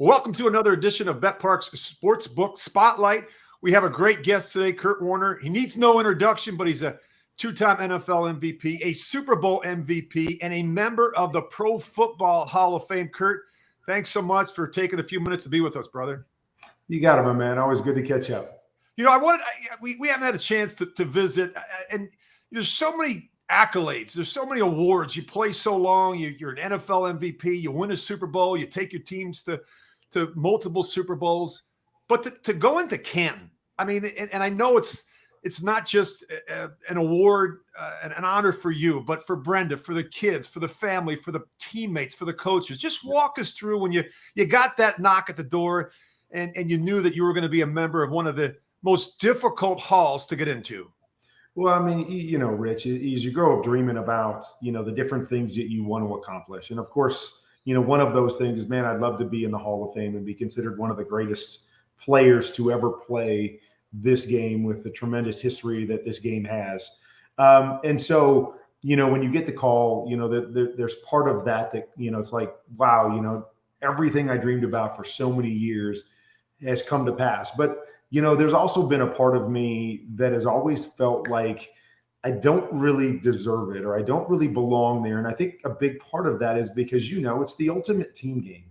Welcome to another edition of betPARX Sportsbook Spotlight. We have a great guest today, Kurt Warner. He needs no introduction, but he's a two-time NFL MVP, a Super Bowl MVP, and a member of the Pro Football Hall of Fame. Kurt, thanks so much for taking a few minutes to be with us, brother. You got it, my man. Always good to catch up. You know, we haven't had a chance to visit, and there's so many accolades. There's so many awards. You play so long. You're an NFL MVP. You win a Super Bowl. You take your teams to multiple Super Bowls, but to go into Canton, I mean, and I know it's not just an award, an honor for you, but for Brenda, for the kids, for the family, for the teammates, for the coaches. Just walk us through when you got that knock at the door and you knew that you were going to be a member of one of the most difficult halls to get into. Well, I mean, you know, Rich, as you grow up dreaming about, the different things that you want to accomplish. And of course, one of those things is, man, I'd love to be in the Hall of Fame and be considered one of the greatest players to ever play this game with the tremendous history that this game has. And so, when you get the call, there's part of that, it's like, wow, everything I dreamed about for so many years has come to pass. But, there's also been a part of me that has always felt like I don't really deserve it or I don't really belong there. And I think a big part of that is because, it's the ultimate team game.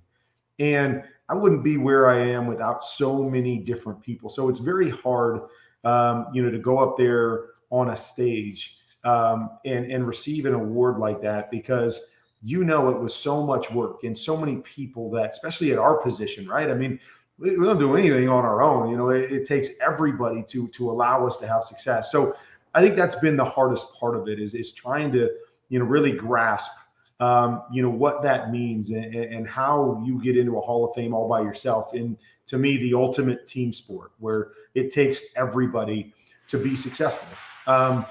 And I wouldn't be where I am without so many different people. So it's very hard, to go up there on a stage and receive an award like that because, it was so much work and so many people that, especially at our position, right? I mean, we don't do anything on our own. It takes everybody to allow us to have success. So I think that's been the hardest part of it is trying to, really grasp, what that means and how you get into a Hall of Fame all by yourself. And to me, the ultimate team sport where it takes everybody to be successful. So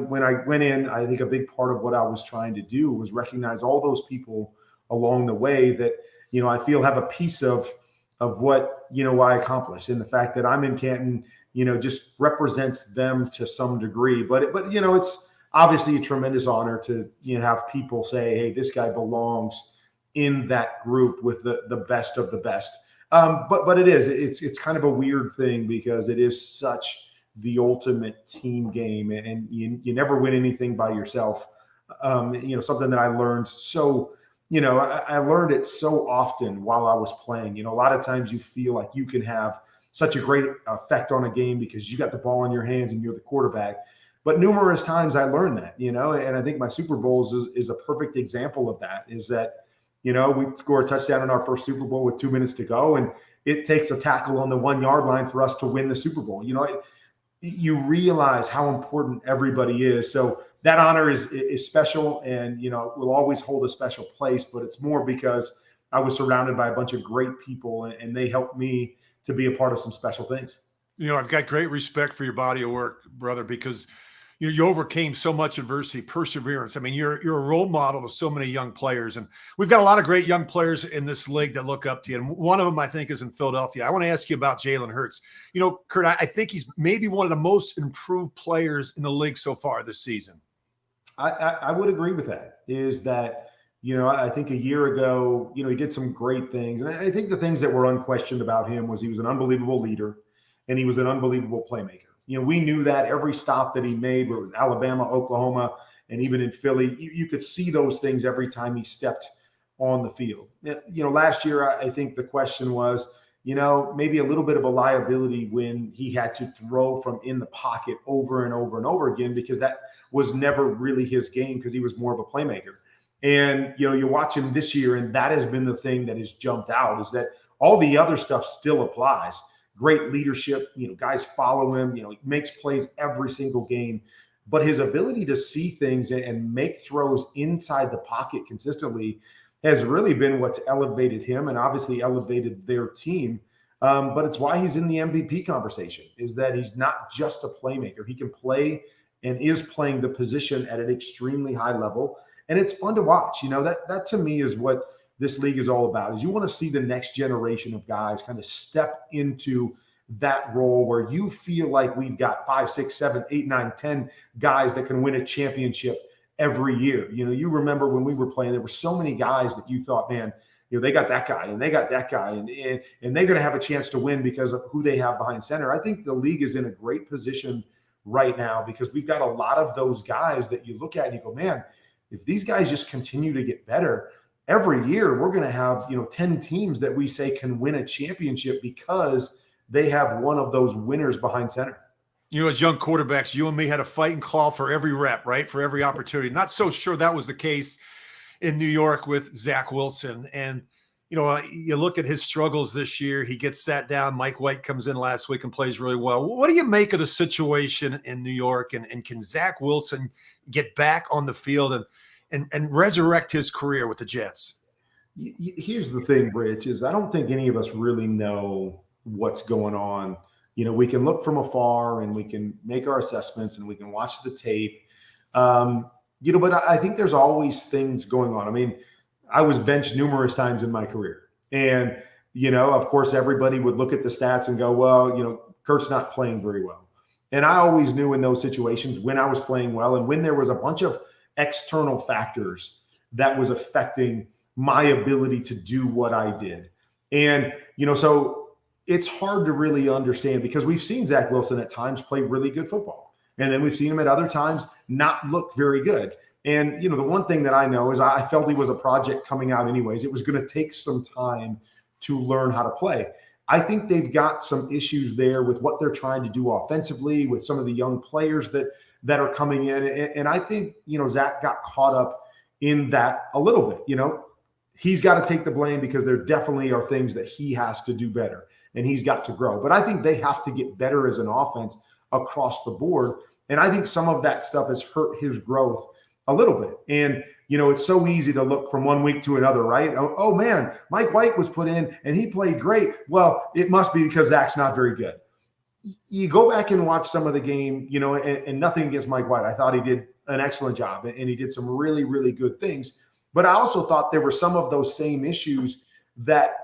when I went in, I think a big part of what I was trying to do was recognize all those people along the way that, I feel have a piece of what, I accomplished. And the fact that I'm in Canton, just represents them to some degree. But it's obviously a tremendous honor to have people say, hey, this guy belongs in that group with the best of the best. But it's kind of a weird thing because it is such the ultimate team game, and you never win anything by yourself. Something that I learned I learned it so often while I was playing. A lot of times you feel like you can have such a great effect on a game because you got the ball in your hands and you're the quarterback. But numerous times I learned that, and I think my Super Bowls is a perfect example of that, is that, we score a touchdown in our first Super Bowl with 2 minutes to go, and it takes a tackle on the 1 yard line for us to win the Super Bowl. You realize how important everybody is. So that honor is special and, will always hold a special place, but it's more because I was surrounded by a bunch of great people and they helped me to be a part of some special things. I've got great respect for your body of work, brother, because you overcame so much adversity, perseverance. I mean, you're a role model to so many young players, and we've got a lot of great young players in this league that look up to you. And one of them, I think, is in Philadelphia. I want to ask you about Jalen Hurts. Kurt, I think he's maybe one of the most improved players in the league so far this season. I would agree with that. Is that, I think a year ago, he did some great things. And I think the things that were unquestioned about him was he was an unbelievable leader and he was an unbelievable playmaker. We knew that every stop that he made, whether it was Alabama, Oklahoma, and even in Philly, you could see those things every time he stepped on the field. Last year, I think the question was, maybe a little bit of a liability when he had to throw from in the pocket over and over and over again, because that was never really his game because he was more of a playmaker. And, you watch him this year, and that has been the thing that has jumped out, is that all the other stuff still applies. Great leadership, guys follow him, he makes plays every single game. But his ability to see things and make throws inside the pocket consistently has really been what's elevated him and obviously elevated their team. But it's why he's in the MVP conversation, is that he's not just a playmaker. He can play and is playing the position at an extremely high level. And it's fun to watch. That to me is what this league is all about, is you want to see the next generation of guys kind of step into that role where you feel like we've got 5, 6, 7, 8, 9, 10 guys that can win a championship every year. You remember when we were playing, there were so many guys that you thought, man, they got that guy and they got that guy, and they're going to have a chance to win because of who they have behind center. I think the league is in a great position right now because we've got a lot of those guys that you look at and you go, man, if these guys just continue to get better every year, we're going to have, 10 teams that we say can win a championship because they have one of those winners behind center. As young quarterbacks, you and me had a fighting claw for every rep, right? For every opportunity. Not so sure that was the case in New York with Zach Wilson. And, you look at his struggles this year. He gets sat down. Mike White comes in last week and plays really well. What do you make of the situation in New York? And can Zach Wilson get back on the field and resurrect his career with the Jets? Here's the thing, Rich, is I don't think any of us really know what's going on. We can look from afar and we can make our assessments and we can watch the tape. But I think there's always things going on. I mean, I was benched numerous times in my career. And, of course, everybody would look at the stats and go, well, Kurt's not playing very well. And I always knew in those situations when I was playing well and when there was a bunch of external factors that was affecting my ability to do what I did. And, so it's hard to really understand because we've seen Zach Wilson at times play really good football. And then we've seen him at other times not look very good. And, the one thing that I know is I felt he was a project coming out anyways. It was going to take some time to learn how to play. I think they've got some issues there with what they're trying to do offensively with some of the young players that are coming in. And I think, Zach got caught up in that a little bit. He's got to take the blame because there definitely are things that he has to do better and he's got to grow. But I think they have to get better as an offense across the board. And I think some of that stuff has hurt his growth a little bit. And, it's so easy to look from one week to another, right? Oh man, Mike White was put in and he played great. Well, it must be because Zach's not very good. You go back and watch some of the game, and nothing against Mike White. I thought he did an excellent job and he did some really, really good things. But I also thought there were some of those same issues that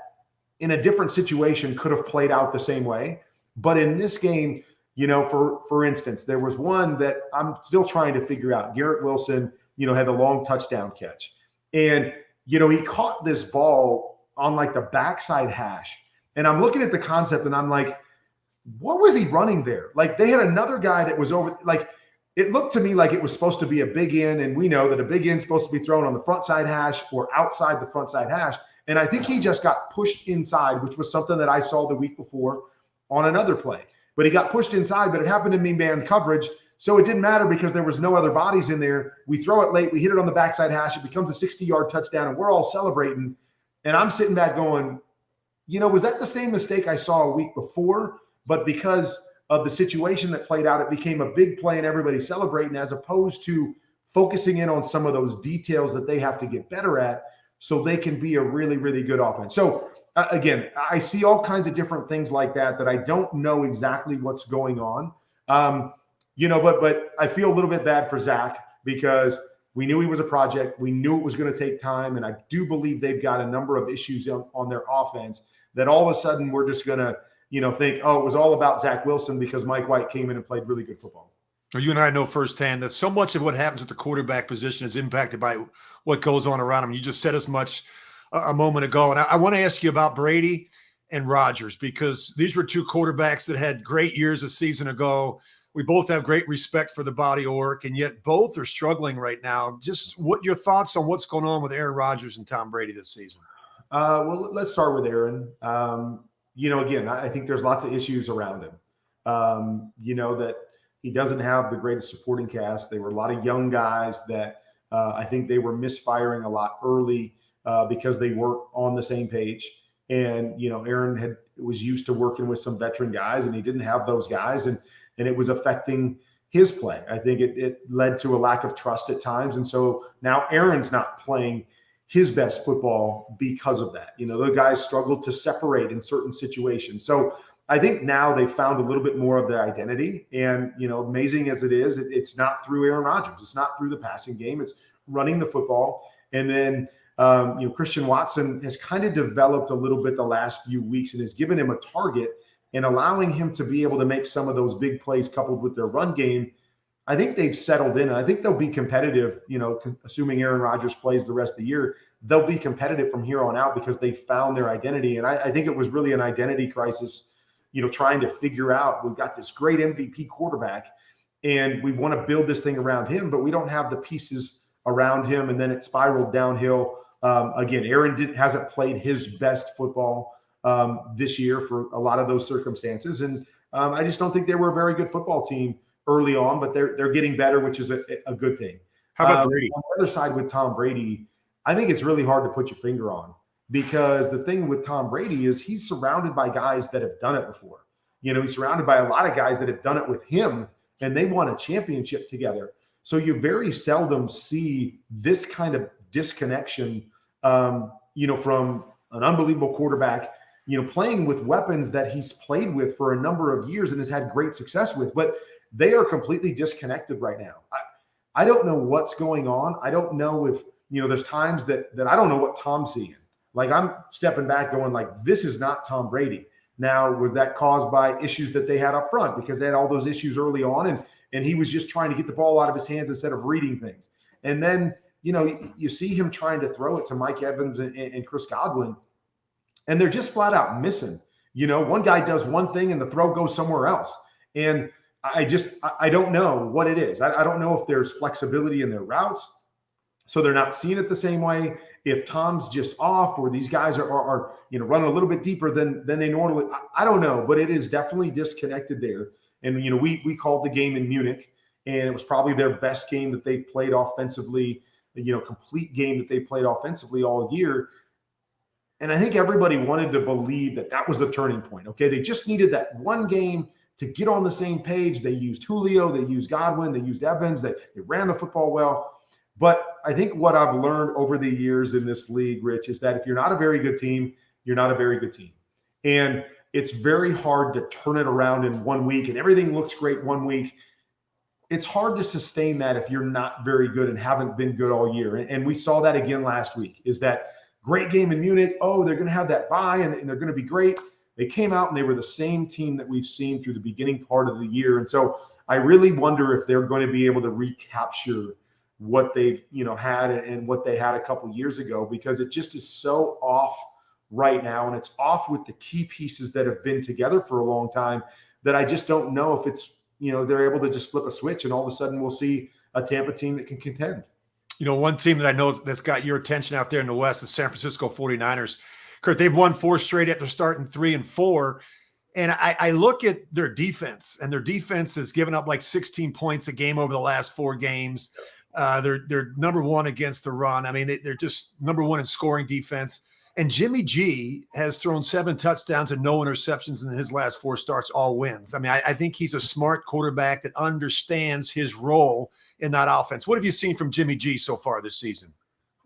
in a different situation could have played out the same way. But in this game, for instance, there was one that I'm still trying to figure out. Garrett Wilson, had a long touchdown catch. And, he caught this ball on like the backside hash. And I'm looking at the concept and I'm like, what was he running there? Like they had another guy that was over, like it looked to me like it was supposed to be a big end. And we know that a big end is supposed to be thrown on the front side hash or outside the front side hash. And I think he just got pushed inside, which was something that I saw the week before on another play. But he got pushed inside, but it happened to me man coverage. So it didn't matter because there was no other bodies in there. We throw it late. We hit it on the backside hash. It becomes a 60-yard touchdown, and we're all celebrating. And I'm sitting back going, was that the same mistake I saw a week before? But because of the situation that played out, it became a big play and everybody's celebrating as opposed to focusing in on some of those details that they have to get better at so they can be a really, really good offense. So again, I see all kinds of different things like that I don't know exactly what's going on. But I feel a little bit bad for Zach because we knew he was a project. We knew it was going to take time. And I do believe they've got a number of issues on their offense that all of a sudden we're just going to, think, oh, it was all about Zach Wilson because Mike White came in and played really good football. You and I know firsthand that so much of what happens at the quarterback position is impacted by what goes on around him. You just said as much a moment ago. And I want to ask you about Brady and Rodgers because these were two quarterbacks that had great years a season ago. We both have great respect for the body of work, and yet both are struggling right now. Just what your thoughts on what's going on with Aaron Rodgers and Tom Brady this season? Well, let's start with Aaron. Again, I think there's lots of issues around him. That he doesn't have the greatest supporting cast. There were a lot of young guys that I think they were misfiring a lot early because they weren't on the same page. And, Aaron was used to working with some veteran guys, and he didn't have those guys. And it was affecting his play. I think it led to a lack of trust at times. And so now Aaron's not playing his best football because of that. The guys struggled to separate in certain situations. So I think now they found a little bit more of their identity. And, amazing as it is, it's not through Aaron Rodgers. It's not through the passing game. It's running the football. And then, Christian Watson has kind of developed a little bit the last few weeks and has given him a target and allowing him to be able to make some of those big plays coupled with their run game. I think they've settled in. And I think they'll be competitive, assuming Aaron Rodgers plays the rest of the year. they'll be competitive from here on out because they found their identity. And I think it was really an identity crisis, trying to figure out, we've got this great MVP quarterback and we want to build this thing around him, but we don't have the pieces around him. And then it spiraled downhill. Again, Aaron hasn't played his best football this year for a lot of those circumstances. And I just don't think they were a very good football team early on, but they're getting better, which is a good thing. How about Brady? On the other side with Tom Brady, I think it's really hard to put your finger on, because the thing with Tom Brady is he's surrounded by guys that have done it before. He's surrounded by a lot of guys that have done it with him, and they won a championship together. So you very seldom see this kind of disconnection, from an unbelievable quarterback, playing with weapons that he's played with for a number of years and has had great success with, but they are completely disconnected right now. I don't know what's going on. I don't know if, there's times that I don't know what Tom's seeing. Like, I'm stepping back going like, this is not Tom Brady. Now, was that caused by issues that they had up front, because they had all those issues early on and he was just trying to get the ball out of his hands instead of reading things? And then, you see him trying to throw it to Mike Evans and Chris Godwin, and they're just flat out missing. One guy does one thing and the throw goes somewhere else. And I don't know what it is. I don't know if there's flexibility in their routes, so they're not seeing it the same way. If Tom's just off, or these guys are running a little bit deeper than they normally. I don't know, but it is definitely disconnected there. And we called the game in Munich, and it was probably their best game that they played offensively. Complete game that they played offensively all year. And I think everybody wanted to believe that was the turning point. Okay, they just needed that one game to get on the same page. They used Julio, they used Godwin, they used Evans, they ran the football well. But I think what I've learned over the years in this league, Rich, is that if you're not a very good team, you're not a very good team. And it's very hard to turn it around in 1 week and everything looks great 1 week. It's hard to sustain that if you're not very good and haven't been good all year. And we saw that again last week, is that great game in Munich. Oh, they're going to have that bye and they're going to be great. They came out and they were the same team that we've seen through the beginning part of the year. And so I really wonder if they're going to be able to recapture what they've had and what they had a couple years ago, because it just is so off right now. And it's off with the key pieces that have been together for a long time, that I just don't know if it's, they're able to just flip a switch and all of a sudden we'll see a Tampa team that can contend. One team that I know that's got your attention out there in the West is San Francisco 49ers. Kurt, they've won 4 straight after starting 3-4. And I look at their defense, and their defense has given up like 16 points a game over the last 4 games. They're number 1 against the run. I mean, they're just number 1 in scoring defense. And Jimmy G has thrown 7 touchdowns and no interceptions in his last 4 starts, all wins. I mean, I think he's a smart quarterback that understands his role in that offense. What have you seen from Jimmy G so far this season?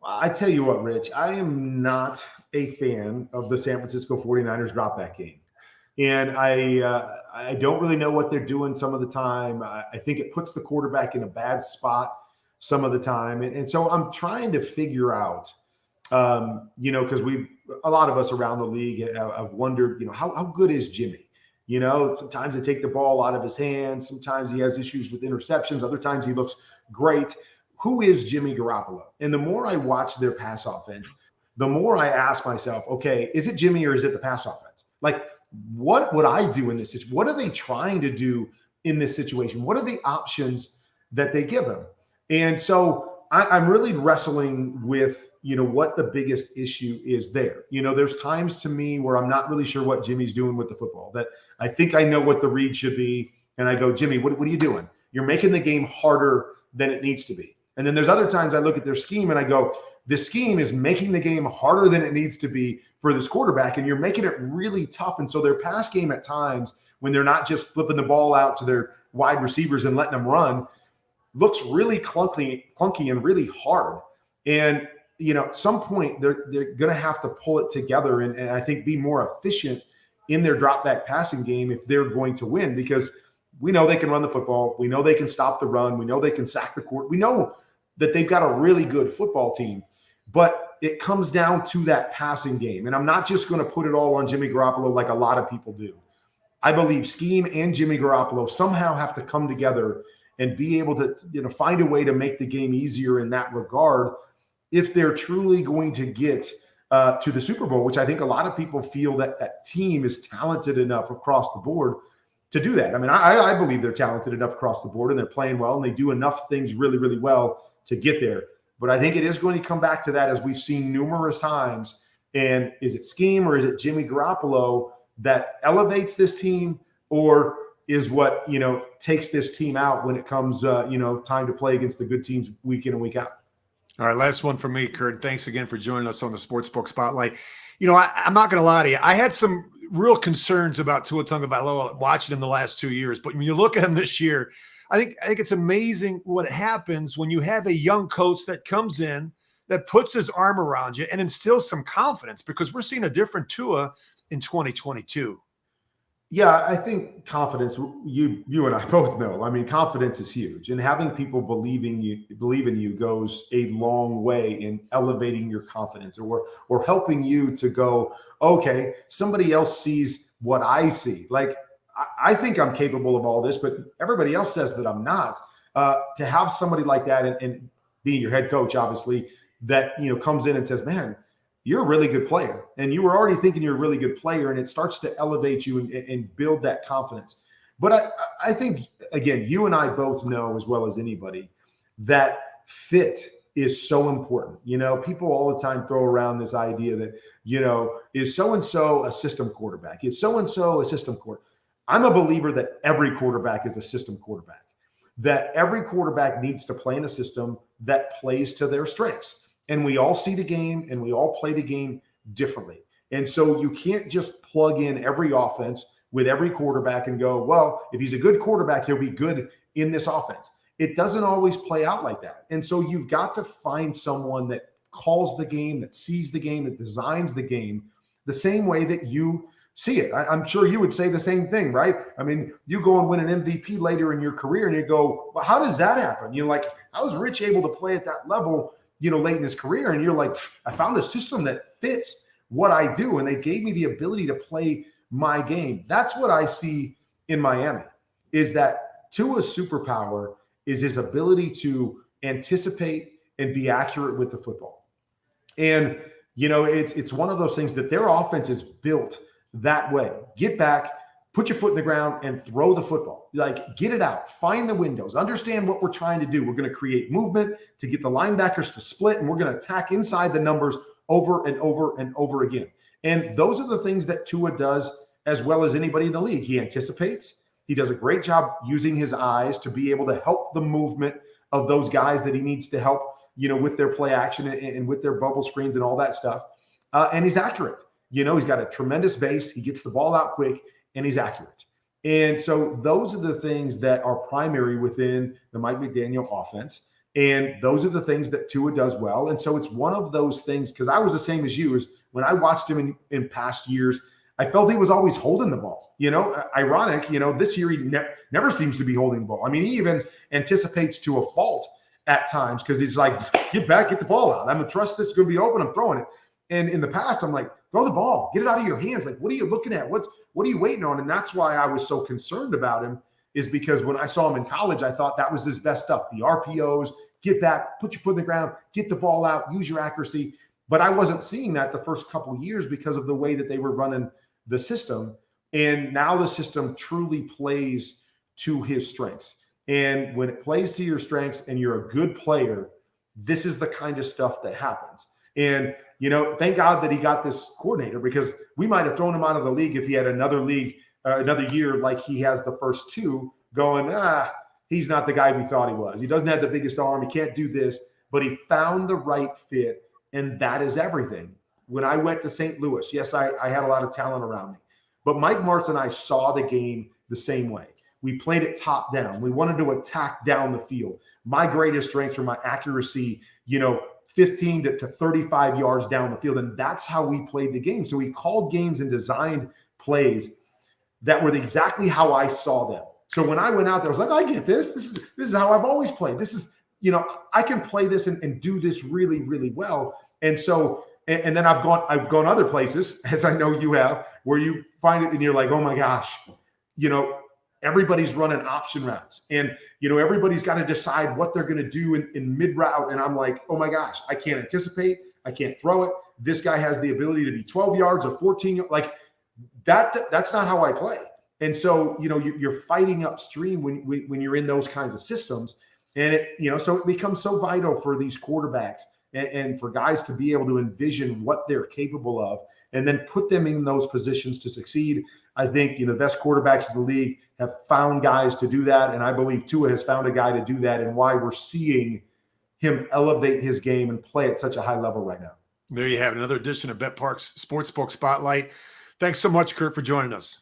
I tell you what, Rich, I am not a fan of the San Francisco 49ers drop back game. And I don't really know what they're doing some of the time. I think it puts the quarterback in a bad spot some of the time. And so I'm trying to figure out, because a lot of us around the league have wondered, how good is Jimmy? Sometimes they take the ball out of his hands. Sometimes he has issues with interceptions. Other times he looks great. Who is Jimmy Garoppolo? And the more I watch their pass offense, the more I ask myself, okay, is it Jimmy or is it the pass offense? Like, what would I do in this situation? What are they trying to do in this situation? What are the options that they give him? And so I'm really wrestling with, what the biggest issue is there. There's times to me where I'm not really sure what Jimmy's doing with the football, that I think I know what the read should be. And I go, Jimmy, what are you doing? You're making the game harder than it needs to be. And then there's other times I look at their scheme and I go, this scheme is making the game harder than it needs to be for this quarterback, and you're making it really tough. And so their pass game at times, when they're not just flipping the ball out to their wide receivers and letting them run, looks really clunky and really hard. And, at some point they're going to have to pull it together and I think be more efficient in their drop back passing game if they're going to win, because we know they can run the football. We know they can stop the run. We know they can sack the quarterback. We know that they've got a really good football team, but it comes down to that passing game. And I'm not just going to put it all on Jimmy Garoppolo like a lot of people do. I believe scheme and Jimmy Garoppolo somehow have to come together and be able to, find a way to make the game easier in that regard. if they're truly going to get to the Super Bowl, which I think a lot of people feel that that team is talented enough across the board to do that. I mean, I believe they're talented enough across the board and they're playing well and they do enough things really, really well to get there. But I think it is going to come back to that, as we've seen numerous times. And is it scheme or is it Jimmy Garoppolo that elevates this team, or is what, takes this team out when it comes, time to play against the good teams week in and week out? All right, last one for me, Kurt. Thanks again for joining us on the Sportsbook Spotlight. I'm not going to lie to you. I had some real concerns about Tua Tagovailoa watching him the last 2 years, but when you look at him this year, I think it's amazing what happens when you have a young coach that comes in, that puts his arm around you and instills some confidence, because we're seeing a different Tua in 2022. Yeah, I think confidence, you and I both know. I mean, confidence is huge, and having people believe in you goes a long way in elevating your confidence, or helping you to go, okay, somebody else sees what I see. Like, I think I'm capable of all this, but everybody else says that I'm not. To have somebody like that, and being your head coach, obviously, that comes in and says, man, you're a really good player, and you were already thinking you're a really good player, and it starts to elevate you and build that confidence. But I think, again, you and I both know as well as anybody that fit is so important. People all the time throw around this idea that, is so-and-so a system quarterback? Is so-and-so a system quarterback? I'm a believer that every quarterback is a system quarterback, that every quarterback needs to play in a system that plays to their strengths. And we all see the game and we all play the game differently. And so you can't just plug in every offense with every quarterback and go, well, if he's a good quarterback, he'll be good in this offense. It doesn't always play out like that. And so you've got to find someone that calls the game, that sees the game, that designs the game the same way that you see it. I'm sure you would say the same thing, right? I mean, you go and win an MVP later in your career and you go, well, how does that happen? How is Rich able to play at that level, late in his career? And you're like, I found a system that fits what I do, and they gave me the ability to play my game. That's what I see in Miami, is that Tua's superpower is his ability to anticipate and be accurate with the football. And, it's one of those things that their offense is built that way. Get back, put your foot in the ground, and throw the football. Get it out, find the windows, understand what we're trying to do. We're going to create movement to get the linebackers to split, and we're going to attack inside the numbers over and over and over again. And those are the things that Tua does as well as anybody in the league. He anticipates. He does a great job using his eyes to be able to help the movement of those guys that he needs to help, with their play action and with their bubble screens and all that stuff. And he's accurate. He's got a tremendous base. He gets the ball out quick, and he's accurate. And so those are the things that are primary within the Mike McDaniel offense. And those are the things that Tua does well. And so it's one of those things, because I was the same as you, is when I watched him in past years, I felt he was always holding the ball. Ironic, this year he never seems to be holding the ball. I mean, he even anticipates to a fault at times, because he's like, get back, get the ball out. I'm going to trust this is going to be open. I'm throwing it. And in the past, I'm like, throw the ball, get it out of your hands. Like, what are you looking at? What are you waiting on? And that's why I was so concerned about him, is because when I saw him in college, I thought that was his best stuff. The RPOs, get back, put your foot in the ground, get the ball out, use your accuracy. But I wasn't seeing that the first couple of years because of the way that they were running the system. And now the system truly plays to his strengths. And when it plays to your strengths and you're a good player, this is the kind of stuff that happens. And, thank God that he got this coordinator, because we might have thrown him out of the league if he had another year like he has the first two, going, he's not the guy we thought he was. He doesn't have the biggest arm. He can't do this. But he found the right fit, and that is everything. When I went to St. Louis, yes, I had a lot of talent around me. But Mike Martz and I saw the game the same way. We played it top down. We wanted to attack down the field. My greatest strengths were my accuracy, 15 to 35 yards down the field. And that's how we played the game. So we called games and designed plays that were exactly how I saw them. So when I went out there, I was like, I get this. This is how I've always played. This is, I can play this and do this really, really well. And so, and then I've gone other places, as I know you have, where you find it and you're like, oh my gosh, everybody's running option routes, and everybody's got to decide what they're going to do in mid route. And I'm like, oh my gosh, I can't anticipate. I can't throw it. This guy has the ability to be 12 yards or 14. Like that's not how I play. And so, you're fighting upstream when you're in those kinds of systems. And so it becomes so vital for these quarterbacks and for guys to be able to envision what they're capable of and then put them in those positions to succeed. I think, the best quarterbacks in the league have found guys to do that. And I believe Tua has found a guy to do that, and why we're seeing him elevate his game and play at such a high level right now. There you have it, another edition of betPARX Sportsbook Spotlight. Thanks so much, Kurt, for joining us.